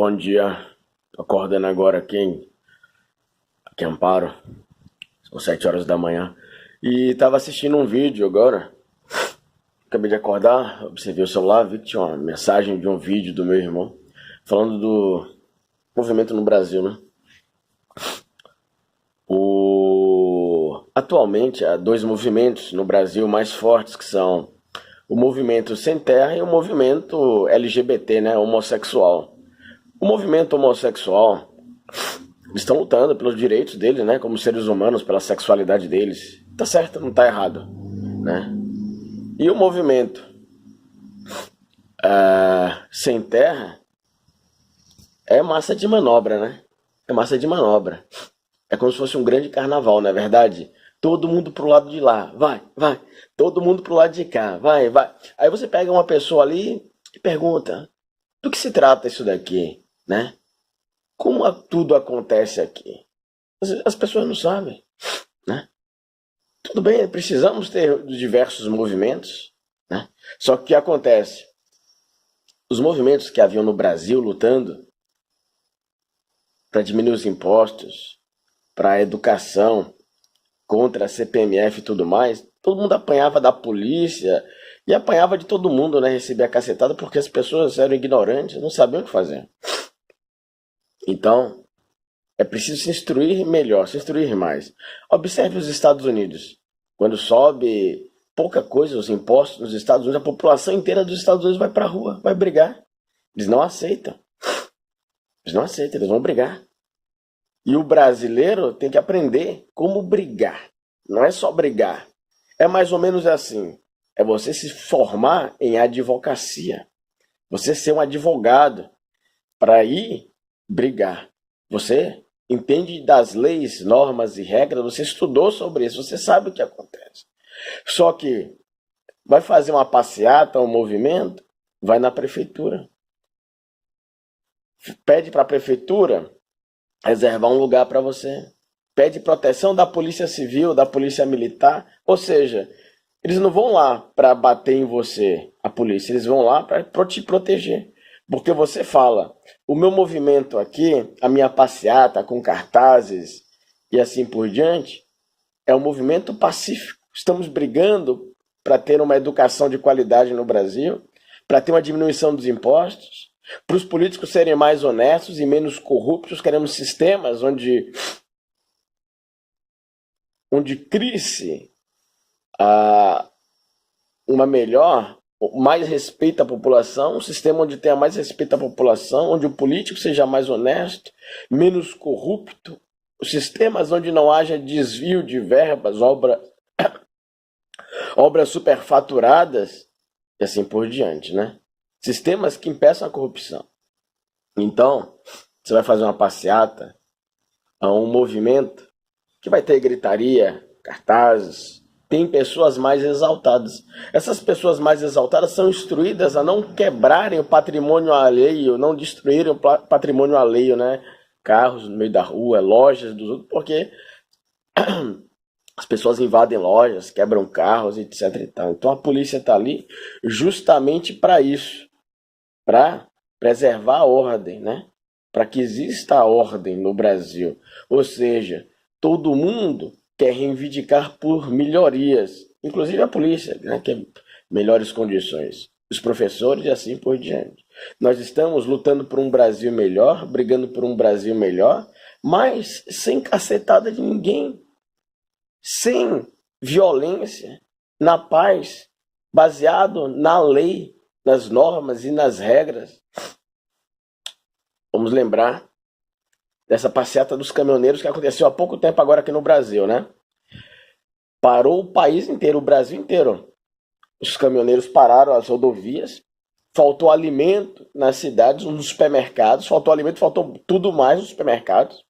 Bom dia, tô acordando agora aqui em Amparo, são 7 horas da manhã. E tava assistindo um vídeo agora, acabei de acordar, observei o celular, vi que tinha uma mensagem de um vídeo do meu irmão, falando do movimento no Brasil, né? Atualmente há dois movimentos no Brasil mais fortes, que são o movimento sem terra e o movimento LGBT, né, homossexual. O movimento homossexual estão lutando pelos direitos deles, né, como seres humanos, pela sexualidade deles. Tá certo, não tá errado, né? E o movimento sem terra é massa de manobra, né? É massa de manobra. É como se fosse um grande carnaval, não é verdade? Todo mundo pro lado de lá, vai, vai. Todo mundo pro lado de cá, vai, vai. Aí você pega uma pessoa ali e pergunta: do que se trata isso daqui, né? Como tudo acontece aqui? As pessoas não sabem, né? Tudo bem, precisamos ter diversos movimentos, né? Só que o que acontece? Os movimentos que haviam no Brasil lutando para diminuir os impostos, para a educação, contra a CPMF e tudo mais, todo mundo apanhava da polícia e apanhava de todo mundo, né? Recebia a cacetada porque as pessoas eram ignorantes, não sabiam o que fazer. Então, é preciso se instruir melhor, se instruir mais. Observe os Estados Unidos. Quando sobe pouca coisa os impostos nos Estados Unidos, a população inteira dos Estados Unidos vai para a rua, vai brigar. Eles não aceitam. Eles não aceitam, eles vão brigar. E o brasileiro tem que aprender como brigar. Não é só brigar. É mais ou menos assim. É você se formar em advocacia. Você ser um advogado para ir brigar. Você entende das leis, normas e regras, você estudou sobre isso, você sabe o que acontece. Só que vai fazer uma passeata, um movimento, vai na prefeitura. Pede para a prefeitura reservar um lugar para você. Pede proteção da polícia civil, da polícia militar. Ou seja, eles não vão lá para bater em você, a polícia, eles vão lá para te proteger. Porque você fala: o meu movimento aqui, a minha passeata com cartazes e assim por diante, é um movimento pacífico. Estamos brigando para ter uma educação de qualidade no Brasil, para ter uma diminuição dos impostos, para os políticos serem mais honestos e menos corruptos. Queremos sistemas onde crie-se uma melhor, mais respeito à população, um sistema onde tenha mais respeito à população, onde o político seja mais honesto, menos corrupto, sistemas onde não haja desvio de verbas, obras superfaturadas e assim por diante, né? Sistemas que impeçam a corrupção. Então, você vai fazer uma passeata, um movimento que vai ter gritaria, cartazes. Tem pessoas mais exaltadas. Essas pessoas mais exaltadas são instruídas a não quebrarem o patrimônio alheio, não destruírem o patrimônio alheio, né? Carros no meio da rua, lojas dos outros, porque as pessoas invadem lojas, quebram carros, etc. e tal. Então a polícia está ali justamente para isso, para preservar a ordem, né? Para que exista a ordem no Brasil. Ou seja, todo mundo quer reivindicar por melhorias, inclusive a polícia, né, quer melhores condições, os professores e assim por diante. Nós estamos lutando por um Brasil melhor, brigando por um Brasil melhor, mas sem cacetada de ninguém, sem violência, na paz, baseado na lei, nas normas e nas regras. Vamos lembrar dessa passeata dos caminhoneiros que aconteceu há pouco tempo agora aqui no Brasil, né? Parou o país inteiro, o Brasil inteiro. Os caminhoneiros pararam as rodovias, faltou alimento nas cidades, nos supermercados, faltou alimento, faltou tudo mais nos supermercados.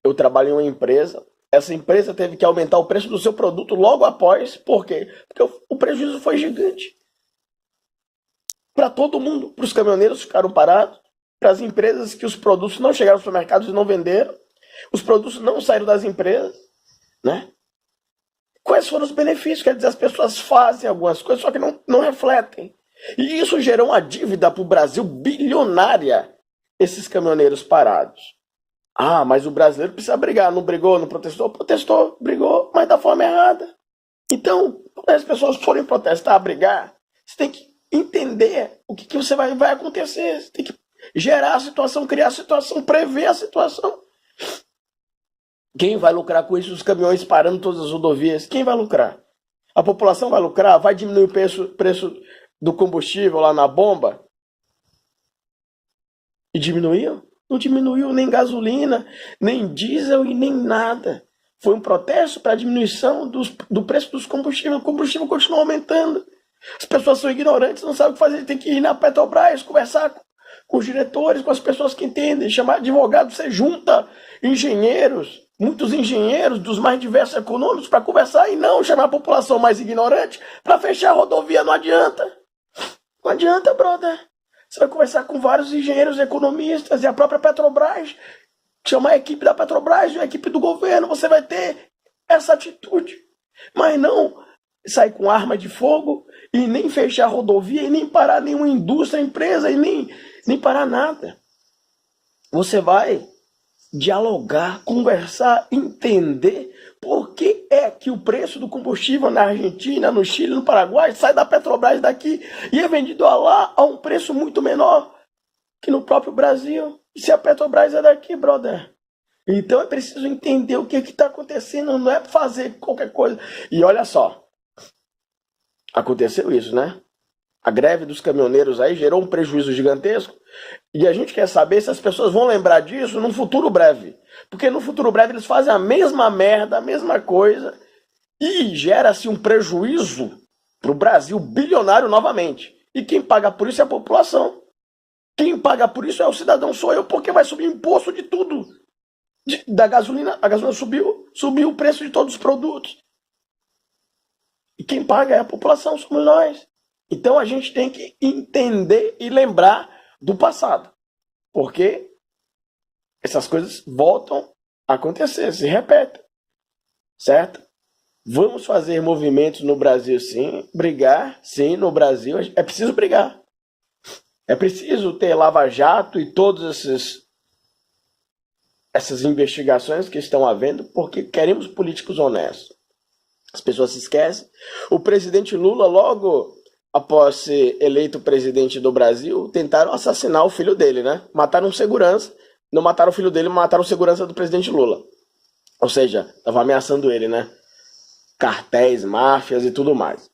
Eu trabalho em uma empresa, essa empresa teve que aumentar o preço do seu produto logo após, por quê? Porque o prejuízo foi gigante. Para todo mundo, para os caminhoneiros ficaram parados, para as empresas que os produtos não chegaram aos supermercados e não venderam, os produtos não saíram das empresas, né? Quais foram os benefícios? Quer dizer, as pessoas fazem algumas coisas, só que não refletem. E isso gerou uma dívida para o Brasil bilionária, esses caminhoneiros parados. Ah, mas o brasileiro precisa brigar. Não brigou, não protestou? Protestou, brigou, mas da forma errada. Então, quando as pessoas forem protestar, brigar, você tem que entender o que você vai acontecer. Você tem que gerar a situação, criar a situação, prever a situação. Quem vai lucrar com isso? Os caminhões parando todas as rodovias. Quem vai lucrar? A população vai lucrar? Vai diminuir o preço do combustível lá na bomba? E diminuiu? Não diminuiu nem gasolina, nem diesel e nem nada. Foi um protesto para a diminuição do preço dos combustíveis. O combustível continua aumentando. As pessoas são ignorantes, não sabem o que fazer. Tem que ir na Petrobras, conversar com os diretores, com as pessoas que entendem, chamar advogados. Você junta engenheiros, muitos engenheiros dos mais diversos econômicos para conversar e não chamar a população mais ignorante para fechar a rodovia. Não adianta. Não adianta, brother. Você vai conversar com vários engenheiros economistas e a própria Petrobras, chamar a equipe da Petrobras e a equipe do governo, você vai ter essa atitude. Mas não sair com arma de fogo e nem fechar a rodovia e nem parar nenhuma indústria, empresa e nem parar nada. Você vai dialogar, conversar, entender por que é que o preço do combustível na Argentina, no Chile, no Paraguai sai da Petrobras daqui e é vendido lá a um preço muito menor que no próprio Brasil. E se a Petrobras é daqui, brother? Então é preciso entender o que está acontecendo, não é fazer qualquer coisa. E olha só, aconteceu isso, né? A greve dos caminhoneiros aí gerou um prejuízo gigantesco e a gente quer saber se as pessoas vão lembrar disso num futuro breve. Porque no futuro breve eles fazem a mesma merda, a mesma coisa e gera-se um prejuízo para o Brasil bilionário novamente. E quem paga por isso é a população. Quem paga por isso é o cidadão, sou eu, porque vai subir imposto de tudo. Da gasolina, a gasolina subiu o preço de todos os produtos. E quem paga é a população, somos nós. Então a gente tem que entender e lembrar do passado. Porque essas coisas voltam a acontecer, se repetem. Certo? Vamos fazer movimentos no Brasil, sim. Brigar, sim, no Brasil. É preciso brigar. É preciso ter lava-jato e todas essas investigações que estão havendo, porque queremos políticos honestos. As pessoas se esquecem. O presidente Lula, logo após ser eleito presidente do Brasil, tentaram assassinar o filho dele, né? Mataram um segurança. Não mataram o filho dele, mas mataram o segurança do presidente Lula. Ou seja, estava ameaçando ele, né? Cartéis, máfias e tudo mais.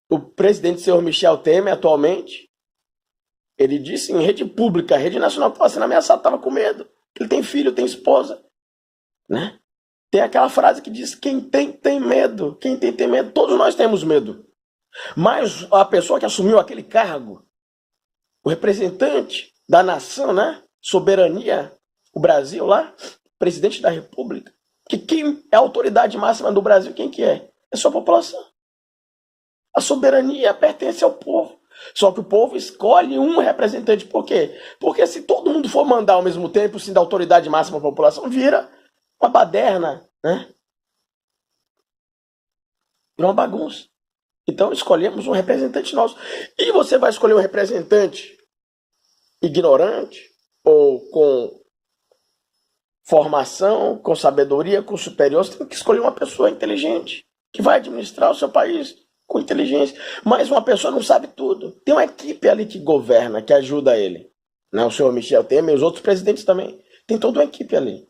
O presidente, senhor Michel Temer, atualmente, ele disse em rede pública, rede nacional, que estava sendo ameaçado, estava com medo. Ele tem filho, tem esposa, né? Tem aquela frase que diz, quem tem medo. Quem tem medo, todos nós temos medo. Mas a pessoa que assumiu aquele cargo, o representante da nação, né? Soberania, o Brasil lá, presidente da República, que quem é a autoridade máxima do Brasil, quem que é? É sua população. A soberania pertence ao povo. Só que o povo escolhe um representante. Por quê? Porque se todo mundo for mandar ao mesmo tempo, sem dar autoridade máxima à população, vira uma baderna, né? Vira uma bagunça. Então escolhemos um representante nosso. E você vai escolher um representante ignorante ou com formação, com sabedoria, com superior. Você tem que escolher uma pessoa inteligente que vai administrar o seu país com inteligência. Mas uma pessoa não sabe tudo. Tem uma equipe ali que governa, que ajuda ele. Né? O senhor Michel Temer e os outros presidentes também. Tem toda uma equipe ali.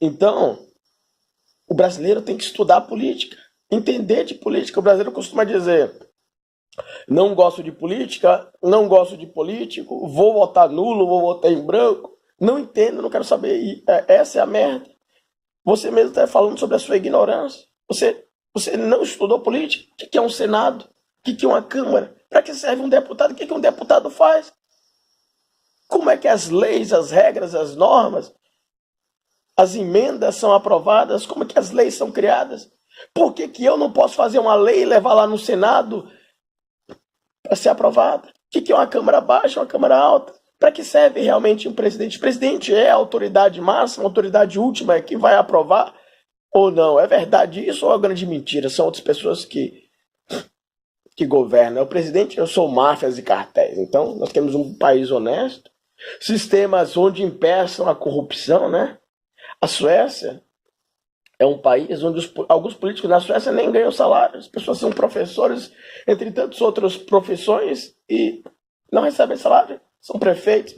Então, o brasileiro tem que estudar política, entender de política. O brasileiro costuma dizer, não gosto de política, não gosto de político, vou votar nulo, vou votar em branco. Não entendo, não quero saber. E essa é a merda. Você mesmo está falando sobre a sua ignorância. Você não estudou política. O que é um Senado? O que é uma Câmara? Para que serve um deputado? O que um deputado faz? Como é que as leis, as regras, as normas, as emendas são aprovadas? Como é que as leis são criadas? Por que eu não posso fazer uma lei e levar lá no Senado para ser aprovada? O que é uma Câmara baixa, uma Câmara alta? Para que serve realmente um presidente? O presidente é a autoridade máxima, a autoridade última que vai aprovar ou não? É verdade isso ou é uma grande mentira? São outras pessoas que governam. O presidente, eu sou máfias e cartéis. Então, nós temos um país honesto, sistemas onde impeçam a corrupção, né? A Suécia é um país onde alguns políticos da Suécia nem ganham salário. As pessoas são professores, entre tantas outras profissões, e não recebem salário. São prefeitos,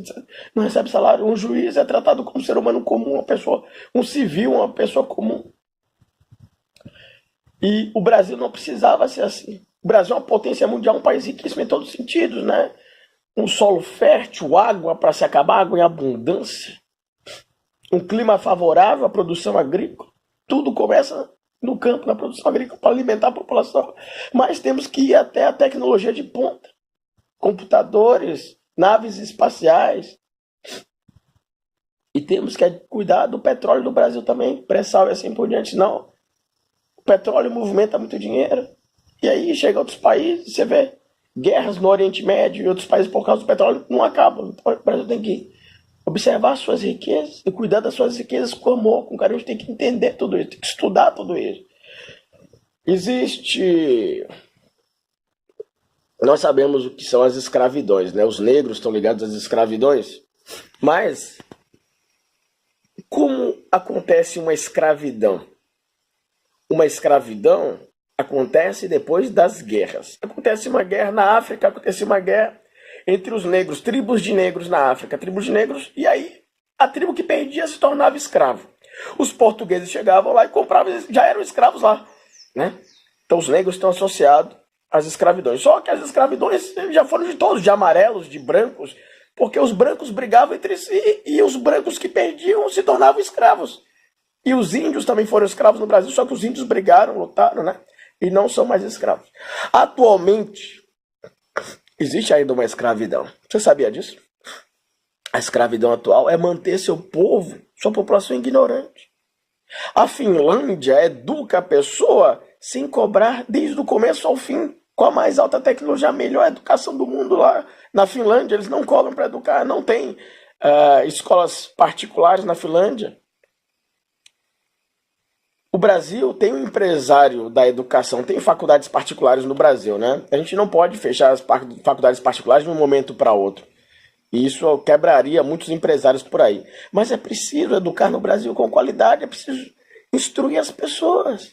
não recebem salário. Um juiz é tratado como um ser humano comum, uma pessoa, um civil, uma pessoa comum. E o Brasil não precisava ser assim. O Brasil é uma potência mundial, um país riquíssimo em todos os sentidos, né? Um solo fértil, água para se acabar, água em abundância. Um clima favorável à produção agrícola. Tudo começa no campo, na produção agrícola, para alimentar a população. Mas temos que ir até a tecnologia de ponta. Computadores, naves espaciais. E temos que cuidar do petróleo do Brasil também, pré-sal e assim por diante. Não. O petróleo movimenta muito dinheiro. E aí chega a outros países, você vê guerras no Oriente Médio e outros países por causa do petróleo não acabam. Então o Brasil tem que observar suas riquezas e cuidar das suas riquezas com amor, com carinho. A gente tem que entender tudo isso, tem que estudar tudo isso. Nós sabemos o que são as escravidões, né? Os negros estão ligados às escravidões. Mas como acontece uma escravidão? Uma escravidão acontece depois das guerras. Acontece uma guerra na África, acontece uma guerra entre os negros, tribos de negros na África, tribos de negros, e aí a tribo que perdia se tornava escravo. Os portugueses chegavam lá e compravam, já eram escravos lá, né? Então os negros estão associados às escravidões. Só que as escravidões já foram de todos, de amarelos, de brancos, porque os brancos brigavam entre si e os brancos que perdiam se tornavam escravos. E os índios também foram escravos no Brasil, só que os índios brigaram, lutaram, né? E não são mais escravos. Atualmente, existe ainda uma escravidão. Você sabia disso? A escravidão atual é manter seu povo, sua população ignorante. A Finlândia educa a pessoa sem cobrar desde o começo ao fim, com a mais alta tecnologia, a melhor educação do mundo lá. Na Finlândia, eles não cobram para educar, não tem escolas particulares na Finlândia. O Brasil tem um empresário da educação, tem faculdades particulares no Brasil, né? A gente não pode fechar as faculdades particulares de um momento para outro. E isso quebraria muitos empresários por aí. Mas é preciso educar no Brasil com qualidade, é preciso instruir as pessoas.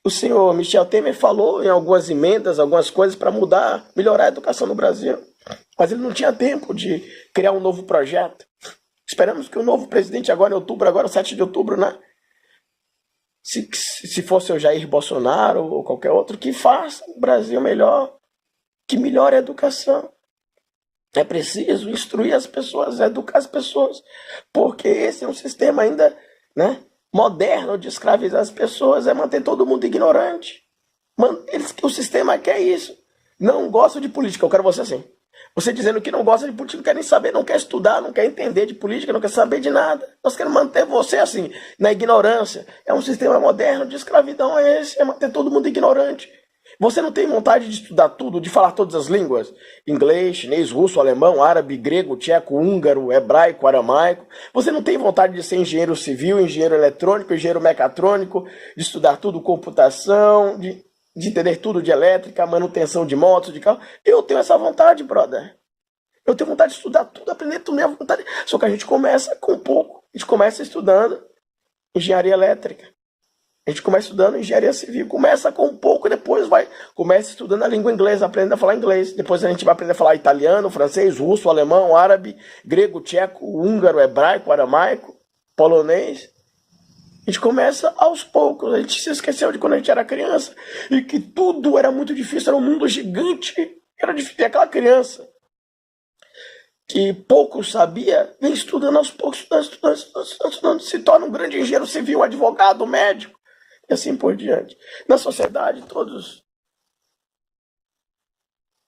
O senhor Michel Temer falou em algumas emendas, algumas coisas para mudar, melhorar a educação no Brasil. Mas ele não tinha tempo de criar um novo projeto. Esperamos que o novo presidente agora em outubro, agora 7 de outubro, né? Se fosse o Jair Bolsonaro ou qualquer outro, que faça o Brasil melhor, que melhore a educação. É preciso instruir as pessoas, educar as pessoas, porque esse é um sistema ainda, né, moderno de escravizar as pessoas, é manter todo mundo ignorante. O sistema quer isso. Não gosto de política, eu quero você assim. Você dizendo que não gosta de política, não quer nem saber, não quer estudar, não quer entender de política, não quer saber de nada. Nós queremos manter você assim, na ignorância. É um sistema moderno de escravidão, é esse, é manter todo mundo ignorante. Você não tem vontade de estudar tudo, de falar todas as línguas? Inglês, chinês, russo, alemão, árabe, grego, tcheco, húngaro, hebraico, aramaico. Você não tem vontade de ser engenheiro civil, engenheiro eletrônico, engenheiro mecatrônico, de estudar tudo, computação, de entender tudo de elétrica, manutenção de motos, de carro. Eu tenho essa vontade, brother. Eu tenho vontade de estudar tudo, aprender tudo, minha vontade. Só que a gente começa com pouco. A gente começa estudando engenharia elétrica. A gente começa estudando engenharia civil. Começa com pouco, depois começa estudando a língua inglesa, aprendendo a falar inglês. Depois a gente vai aprender a falar italiano, francês, russo, alemão, árabe, grego, tcheco, húngaro, hebraico, aramaico, polonês. A gente começa aos poucos. A gente se esqueceu de quando a gente era criança e que tudo era muito difícil, era um mundo gigante. Era difícil. E aquela criança que pouco sabia, vem estudando aos poucos, estudando, se torna um grande engenheiro civil, um advogado, um médico, e assim por diante. Na sociedade, todos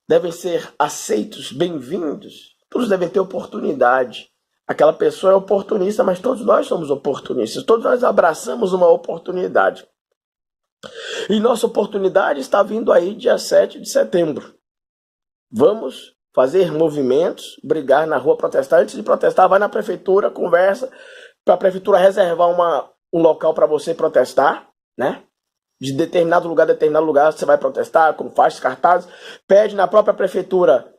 devem ser aceitos, bem-vindos, todos devem ter oportunidade. Aquela pessoa é oportunista, mas todos nós somos oportunistas, todos nós abraçamos uma oportunidade. E nossa oportunidade está vindo aí dia 7 de setembro. Vamos fazer movimentos, brigar na rua, protestar. Antes de protestar, vai na prefeitura, conversa, para a prefeitura reservar um local para você protestar, né? De determinado lugar você vai protestar, com faixas, cartazes, pede na própria prefeitura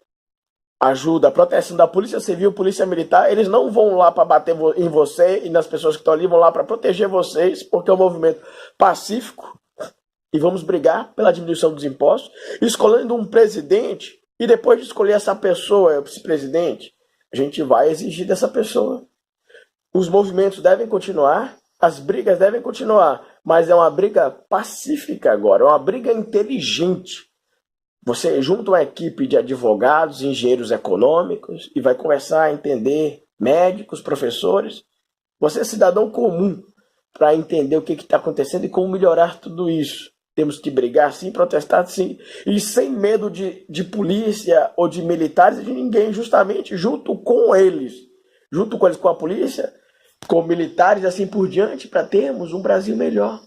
ajuda, proteção da Polícia Civil, Polícia Militar, eles não vão lá para bater em você e nas pessoas que estão ali, vão lá para proteger vocês, porque é um movimento pacífico, e vamos brigar pela diminuição dos impostos, escolhendo um presidente, e depois de escolher essa pessoa, esse presidente, a gente vai exigir dessa pessoa. Os movimentos devem continuar, as brigas devem continuar, mas é uma briga pacífica agora, é uma briga inteligente. Você junta uma equipe de advogados, engenheiros econômicos e vai começar a entender médicos, professores. Você é cidadão comum para entender o que está acontecendo e como melhorar tudo isso. Temos que brigar sim, protestar sim, e sem medo de polícia ou de militares, de ninguém, justamente junto com eles, com a polícia, com militares e assim por diante, para termos um Brasil melhor.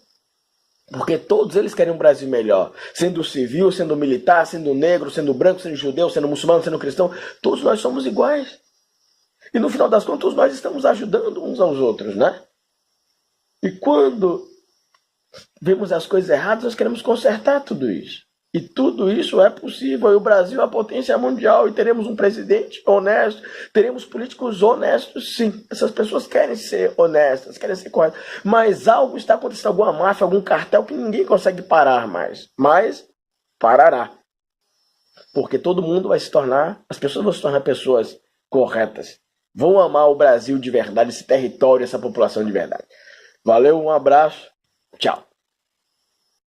Porque todos eles querem um Brasil melhor. Sendo civil, sendo militar, sendo negro, sendo branco, sendo judeu, sendo muçulmano, sendo cristão. Todos nós somos iguais. E no final das contas, todos nós estamos ajudando uns aos outros, né? E quando vemos as coisas erradas, nós queremos consertar tudo isso. E tudo isso é possível. E o Brasil é a potência mundial. E teremos um presidente honesto. Teremos políticos honestos, sim. Essas pessoas querem ser honestas, querem ser corretas. Mas algo está acontecendo, alguma máfia, algum cartel que ninguém consegue parar mais. Mas parará. Porque todo mundo vai se tornar, as pessoas vão se tornar pessoas corretas. Vão amar o Brasil de verdade, esse território, essa população de verdade. Valeu, um abraço. Tchau.